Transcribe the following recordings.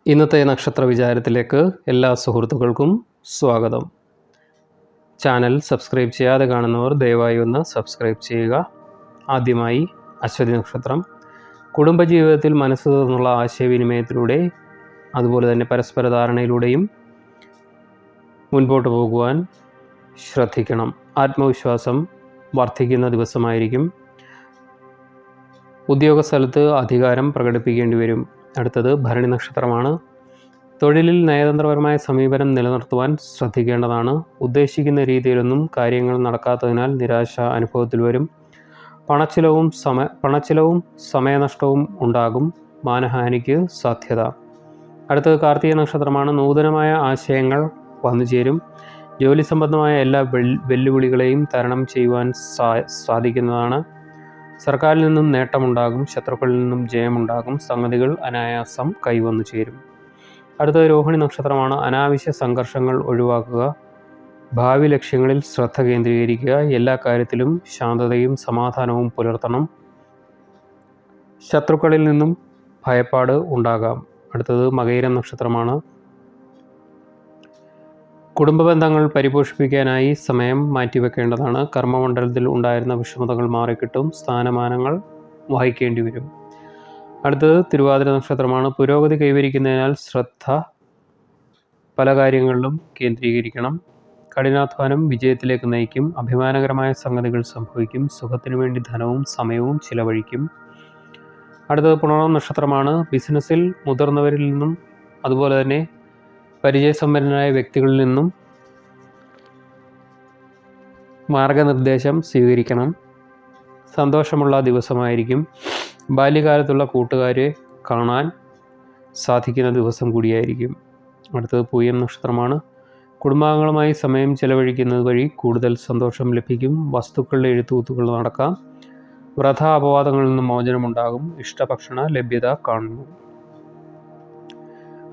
ഇന്നത്തെ നക്ഷത്ര വിചാരത്തിലേക്ക് എല്ലാ സുഹൃത്തുക്കൾക്കും സ്വാഗതം. ചാനൽ സബ്സ്ക്രൈബ് ചെയ്യാതെ കാണുന്നവർ ദയവായി ഒന്ന് സബ്സ്ക്രൈബ് ചെയ്യുക. ആദ്യമായി അശ്വതി നക്ഷത്രം. കുടുംബജീവിതത്തിൽ മനസ്സ് തുറന്നുള്ള ആശയവിനിമയത്തിലൂടെ അതുപോലെ തന്നെ പരസ്പര ധാരണയിലൂടെയും മുൻപോട്ട് പോകുവാൻ ശ്രദ്ധിക്കണം. ആത്മവിശ്വാസം വർദ്ധിക്കുന്ന ദിവസമായിരിക്കും. ഉദ്യോഗസ്ഥലത്ത് അധികാരം പ്രകടിപ്പിക്കേണ്ടി വരും. അടുത്തത് ഭരണി നക്ഷത്രമാണ്. തൊഴിലിൽ നയതന്ത്രപരമായ സമീപനം നിലനിർത്തുവാൻ ശ്രദ്ധിക്കേണ്ടതാണ്. ഉദ്ദേശിക്കുന്ന രീതിയിലൊന്നും കാര്യങ്ങൾ നടക്കാത്തതിനാൽ നിരാശ അനുഭവത്തിൽ വരും. പണച്ചിലവും സമയനഷ്ടവും ഉണ്ടാകും. മാനഹാനിക്ക് സാധ്യത. അടുത്തത് കാർത്തിക നക്ഷത്രമാണ്. നൂതനമായ ആശയങ്ങൾ വന്നുചേരും. ജോലി സംബന്ധമായ എല്ലാ വെല്ലുവിളികളെയും തരണം ചെയ്യുവാൻ സാധിക്കുന്നതാണ്. സർക്കാരിൽ നിന്നും നേട്ടമുണ്ടാകും. ശത്രുക്കളിൽ നിന്നും ജയമുണ്ടാകും. സംഗതികൾ അനായാസം കൈവന്നു ചേരും. അടുത്തത് രോഹിണി നക്ഷത്രമാണ്. അനാവശ്യ സംഘർഷങ്ങൾ ഒഴിവാക്കുക. ഭാവി ലക്ഷ്യങ്ങളിൽ ശ്രദ്ധ കേന്ദ്രീകരിക്കുക. എല്ലാ കാര്യത്തിലും ശാന്തതയും സമാധാനവും പുലർത്തണം. ശത്രുക്കളിൽ നിന്നും ഭയപ്പാട് ഉണ്ടാകാം. അടുത്തത് മകയിരം നക്ഷത്രമാണ്. കുടുംബ ബന്ധങ്ങൾ പരിപോഷിപ്പിക്കാനായി സമയം മാറ്റിവെക്കേണ്ടതാണ്. കർമ്മമണ്ഡലത്തിൽ ഉണ്ടായിരുന്ന വിഷമതകൾ മാറിക്കിട്ടും. സ്ഥാനമാനങ്ങൾ വഹിക്കേണ്ടി വരും. അടുത്തത് തിരുവാതിര നക്ഷത്രമാണ്. പുരോഗതി കൈവരിക്കുന്നതിനാൽ ശ്രദ്ധ പല കാര്യങ്ങളിലും കേന്ദ്രീകരിക്കണം. കഠിനാധ്വാനം വിജയത്തിലേക്ക് നയിക്കും. അഭിമാനകരമായ സംഗതികൾ സംഭവിക്കും. സുഖത്തിനു വേണ്ടി ധനവും സമയവും ചിലവഴിക്കും. അടുത്തത് പുണർന്ന നക്ഷത്രമാണ്. ബിസിനസ്സിൽ മുതിർന്നവരിൽ നിന്നും അതുപോലെ തന്നെ പരിചയസമ്പന്നരായ വ്യക്തികളിൽ നിന്നും മാർഗനിർദ്ദേശം സ്വീകരിക്കണം. സന്തോഷമുള്ള ദിവസമായിരിക്കും. ബാല്യകാലത്തുള്ള കൂട്ടുകാരെ കാണാൻ സാധിക്കുന്ന ദിവസം കൂടിയായിരിക്കും. അടുത്തത് പൂയം നക്ഷത്രമാണ്. കുടുംബാംഗങ്ങളുമായി സമയം ചെലവഴിക്കുന്നത് വഴി കൂടുതൽ സന്തോഷം ലഭിക്കും. വസ്തുക്കളുടെ എഴുത്തുകൂത്തുകൾ നടക്കാം. വ്രത അപവാദങ്ങളിൽ നിന്ന് മോചനമുണ്ടാകും. ഇഷ്ടഭക്ഷണ ലഭ്യത കാണുന്നു.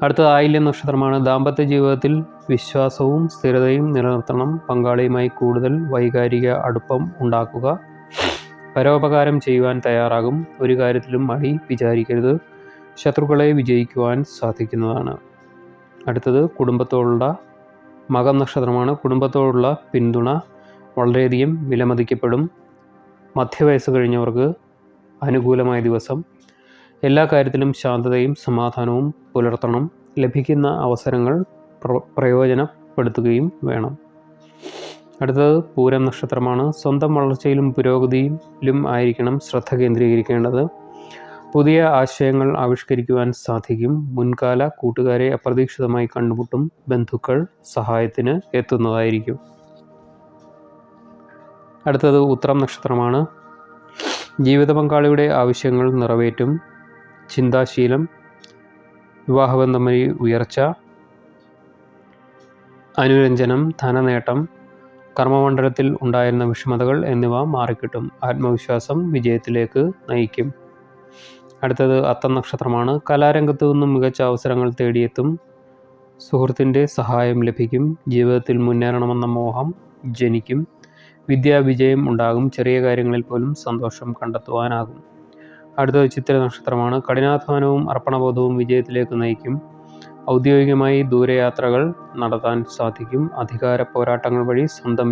അടുത്തത് ആയില്യം നക്ഷത്രമാണ്. ദാമ്പത്യ ജീവിതത്തിൽ വിശ്വാസവും സ്ഥിരതയും നിലനിർത്തണം. പങ്കാളിയുമായി കൂടുതൽ വൈകാരിക അടുപ്പം ഉണ്ടാക്കുക. പരോപകാരം ചെയ്യുവാൻ തയ്യാറാകും. ഒരു കാര്യത്തിലും മടി വിചാരിക്കരുത്. ശത്രുക്കളെ വിജയിക്കുവാൻ സാധിക്കുന്നതാണ്. അടുത്തത് കുടുംബത്തോടുള്ള മകം നക്ഷത്രമാണ്. കുടുംബത്തോടുള്ള പിന്തുണ വളരെയധികം വിലമതിക്കപ്പെടും. മധ്യവയസ്സ് കഴിഞ്ഞവർക്ക് അനുകൂലമായ ദിവസം. എല്ലാ കാര്യത്തിലും ശാന്തതയും സമാധാനവും പുലർത്തണം. ലഭിക്കുന്ന അവസരങ്ങൾ പ്രയോജനപ്പെടുത്തുകയും വേണം. അടുത്തത് പൂരം നക്ഷത്രമാണ്. സ്വന്തം വളർച്ചയിലും പുരോഗതിയിലും ആയിരിക്കണം ശ്രദ്ധ കേന്ദ്രീകരിക്കേണ്ടത്. പുതിയ ആശയങ്ങൾ ആവിഷ്കരിക്കുവാൻ സാധിക്കും. മുൻകാല കൂട്ടുകാരെ അപ്രതീക്ഷിതമായി കണ്ടുമുട്ടും. ബന്ധുക്കൾ സഹായത്തിന് എത്തുന്നതായിരിക്കും. അടുത്തത് ഉത്രം നക്ഷത്രമാണ്. ജീവിത പങ്കാളിയുടെ ആവശ്യങ്ങൾ നിറവേറ്റും. ചിന്താശീലം, വിവാഹബന്ധം വഴി ഉയർച്ച, അനുരഞ്ജനം, ധനനേട്ടം, കർമ്മമണ്ഡലത്തിൽ ഉണ്ടായിരുന്ന വിഷമതകൾ എന്നിവ മാറിക്കിട്ടും. ആത്മവിശ്വാസം വിജയത്തിലേക്ക് നയിക്കും. അടുത്തത് അത്തം നക്ഷത്രമാണ്. കലാരംഗത്തു നിന്നും മികച്ച അവസരങ്ങൾ തേടിയെത്തും. സുഹൃത്തിൻ്റെ സഹായം ലഭിക്കും. ജീവിതത്തിൽ മുന്നേറണമെന്ന മോഹം ജനിക്കും. വിദ്യാവിജയം ഉണ്ടാകും. ചെറിയ കാര്യങ്ങളിൽ പോലും സന്തോഷം കണ്ടെത്തുവാനാകും. അടുത്തത് ചിത്തിര നക്ഷത്രമാണ്. കഠിനാധ്വാനവും അർപ്പണബോധവും വിജയത്തിലേക്ക് നയിക്കും. ഔദ്യോഗികമായി ദൂരയാത്രകൾ നടത്താൻ സാധിക്കും. അധികാര പോരാട്ടങ്ങൾ വഴി സ്വന്തം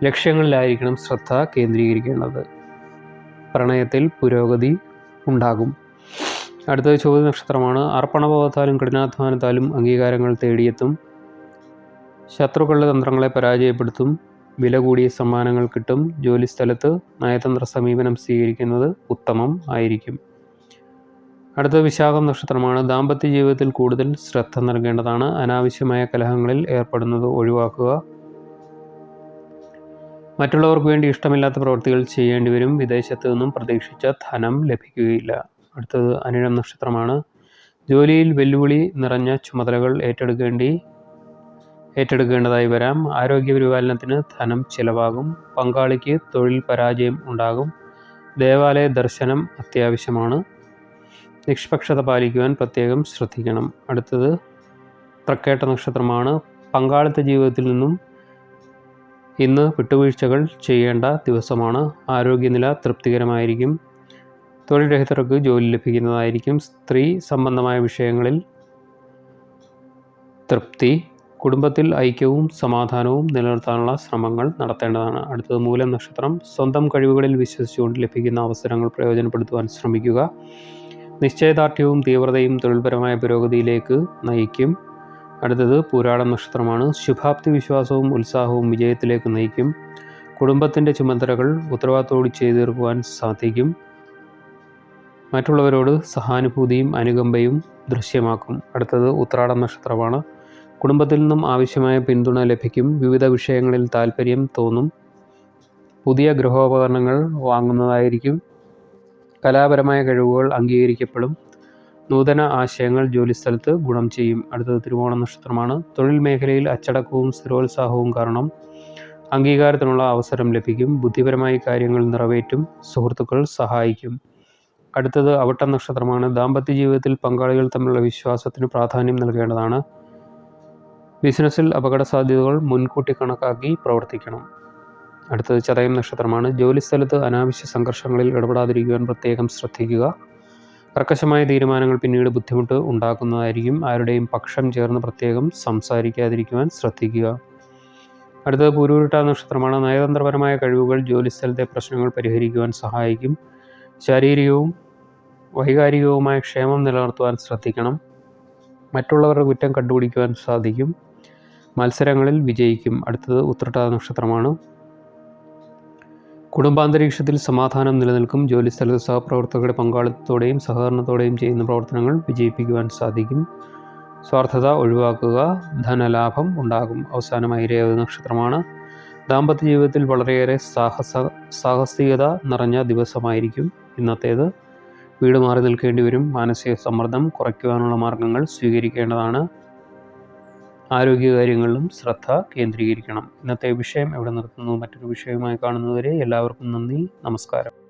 ലക്ഷ്യങ്ങളിലായിരിക്കണം ശ്രദ്ധ കേന്ദ്രീകരിക്കേണ്ടത്. പ്രണയത്തിൽ പുരോഗതി ഉണ്ടാകും. അടുത്തത് ചോദ്യ നക്ഷത്രമാണ്. അർപ്പണബോധത്താലും കഠിനാധ്വാനത്താലും അംഗീകാരങ്ങൾ തേടിയെത്തും. ശത്രുക്കളുടെ തന്ത്രങ്ങളെ പരാജയപ്പെടുത്തും. വില കൂടിയ സമ്മാനങ്ങൾ കിട്ടും. ജോലിസ്ഥലത്ത് നയതന്ത്ര സമീപനം സ്വീകരിക്കുന്നത് ഉത്തമം ആയിരിക്കും. അടുത്ത വിശാഖം നക്ഷത്രമാണ്. ദാമ്പത്യ ജീവിതത്തിൽ കൂടുതൽ ശ്രദ്ധ നൽകേണ്ടതാണ്. അനാവശ്യമായ കലഹങ്ങളിൽ ഏർപ്പെടുന്നത് ഒഴിവാക്കുക. മറ്റുള്ളവർക്ക് വേണ്ടി ഇഷ്ടമില്ലാത്ത പ്രവൃത്തികൾ ചെയ്യേണ്ടി വരും. വിദേശത്ത് നിന്നും പ്രതീക്ഷിച്ച ധനം ലഭിക്കുകയില്ല. അടുത്തത് അനിഴം നക്ഷത്രമാണ്. ജോലിയിൽ വെല്ലുവിളി നിറഞ്ഞ ചുമതലകൾ ഏറ്റെടുക്കേണ്ടതായി വരാം. ആരോഗ്യപരിപാലനത്തിന് ധനം ചിലവാകും. പങ്കാളിക്ക് തൊഴിൽ പരാജയം ഉണ്ടാകും. ദേവാലയ ദർശനം അത്യാവശ്യമാണ്. നിഷ്പക്ഷത പാലിക്കുവാൻ പ്രത്യേകം ശ്രദ്ധിക്കണം. അടുത്തത് തൃക്കേട്ട നക്ഷത്രമാണ്. പങ്കാളിത്ത ജീവിതത്തിൽ നിന്നും ഇന്ന് വിട്ടുവീഴ്ചകൾ ചെയ്യേണ്ട ദിവസമാണ്. ആരോഗ്യനില തൃപ്തികരമായിരിക്കും. തൊഴിൽ രഹിതർക്ക് ജോലി ലഭിക്കുന്നതായിരിക്കും. സ്ത്രീ സംബന്ധമായ വിഷയങ്ങളിൽ തൃപ്തി. കുടുംബത്തിൽ ഐക്യവും സമാധാനവും നിലനിർത്താനുള്ള ശ്രമങ്ങൾ നടത്തേണ്ടതാണ്. അടുത്തത് മൂലം നക്ഷത്രം. സ്വന്തം കഴിവുകളിൽ വിശ്വസിച്ചുകൊണ്ട് ലഭിക്കുന്ന അവസരങ്ങൾ പ്രയോജനപ്പെടുത്തുവാൻ ശ്രമിക്കുക. നിശ്ചയദാർഢ്യവും തീവ്രതയും തൊഴിൽപരമായ പുരോഗതിയിലേക്ക് നയിക്കും. അടുത്തത് പൂരാടം നക്ഷത്രമാണ്. ശുഭാപ്തി വിശ്വാസവും ഉത്സാഹവും വിജയത്തിലേക്ക് നയിക്കും. കുടുംബത്തിൻ്റെ ചുമതലകൾ ഉത്തരവാദിത്തോടെ ചെയ്തു തീർക്കുവാൻ സാധിക്കും. മറ്റുള്ളവരോട് സഹാനുഭൂതിയും അനുകമ്പയും ദൃശ്യമാക്കും. അടുത്തത് ഉത്രാടം നക്ഷത്രമാണ്. കുടുംബത്തിൽ നിന്നും ആവശ്യമായ പിന്തുണ ലഭിക്കും. വിവിധ വിഷയങ്ങളിൽ താല്പര്യം തോന്നും. പുതിയ ഗൃഹോപകരണങ്ങൾ വാങ്ങുന്നതായിരിക്കും. കലാപരമായ കഴിവുകൾ അംഗീകരിക്കപ്പെടും. നൂതന ആശയങ്ങൾ ജോലിസ്ഥലത്ത് ഗുണം ചെയ്യും. അടുത്തത് തിരുവോണം നക്ഷത്രമാണ്. തൊഴിൽ മേഖലയിൽ അച്ചടക്കവും സ്ഥിരോത്സാഹവും കാരണം അംഗീകാരത്തിനുള്ള അവസരം ലഭിക്കും. ബുദ്ധിപരമായി കാര്യങ്ങൾ നിറവേറ്റും. സുഹൃത്തുക്കൾ സഹായിക്കും. അടുത്തത് അവിട്ടം നക്ഷത്രമാണ്. ദാമ്പത്യ ജീവിതത്തിൽ പങ്കാളികൾ തമ്മിലുള്ള വിശ്വാസത്തിന് പ്രാധാന്യം നൽകേണ്ടതാണ്. ബിസിനസ്സിൽ അപകട സാധ്യതകൾ മുൻകൂട്ടി കണക്കാക്കി പ്രവർത്തിക്കണം. അടുത്തത് ചതയം നക്ഷത്രമാണ്. ജോലിസ്ഥലത്ത് അനാവശ്യ സംഘർഷങ്ങളിൽ ഇടപെടാതിരിക്കുവാൻ പ്രത്യേകം ശ്രദ്ധിക്കുക. കർക്കശമായ തീരുമാനങ്ങൾ പിന്നീട് ബുദ്ധിമുട്ട് ഉണ്ടാക്കുന്നതായിരിക്കും. ആരുടെയും പക്ഷം ചേർന്ന് പ്രത്യേകം സംസാരിക്കാതിരിക്കുവാൻ ശ്രദ്ധിക്കുക. അടുത്തത് പൂരുരുട്ടാതി നക്ഷത്രമാണ്. നയതന്ത്രപരമായ കഴിവുകൾ ജോലിസ്ഥലത്തെ പ്രശ്നങ്ങൾ പരിഹരിക്കുവാൻ സഹായിക്കും. ശാരീരികവും വൈകാരികവുമായ ക്ഷേമം നിലനിർത്തുവാൻ ശ്രദ്ധിക്കണം. മറ്റുള്ളവരുടെ കുറ്റം കണ്ടുപിടിക്കുവാൻ സാധിക്കും. മത്സരങ്ങളിൽ വിജയിക്കും. അടുത്തത് ഉത്രട്ടാതി നക്ഷത്രമാണ്. കുടുംബാന്തരീക്ഷത്തിൽ സമാധാനം നിലനിൽക്കും. ജോലിസ്ഥലത്ത് സഹപ്രവർത്തകരുടെ പങ്കാളിത്തത്തോടെയും സഹകരണത്തോടെയും ചെയ്യുന്ന പ്രവർത്തനങ്ങൾ വിജയിപ്പിക്കുവാൻ സാധിക്കും. സ്വാർത്ഥത ഒഴിവാക്കുക. ധനലാഭം ഉണ്ടാകും. അവസാനമായി രേവതി നക്ഷത്രമാണ്. ദാമ്പത്യ ജീവിതത്തിൽ വളരെയേറെ സാഹസികത നിറഞ്ഞ ദിവസമായിരിക്കും ഇന്നത്തേത്. വീട് മാറി നിൽക്കേണ്ടി വരും. മാനസിക സമ്മർദ്ദം കുറയ്ക്കുവാനുള്ള മാർഗങ്ങൾ സ്വീകരിക്കേണ്ടതാണ്. ആരോഗ്യകാര്യങ്ങളിലും ശ്രദ്ധ കേന്ദ്രീകരിക്കണം. ഇന്നത്തെ വിഷയം ഇവിടെ നിർത്തുന്നു. മറ്റൊരു വിഷയവുമായി കാണുന്നതുവരെ എല്ലാവർക്കും നന്ദി. നമസ്കാരം.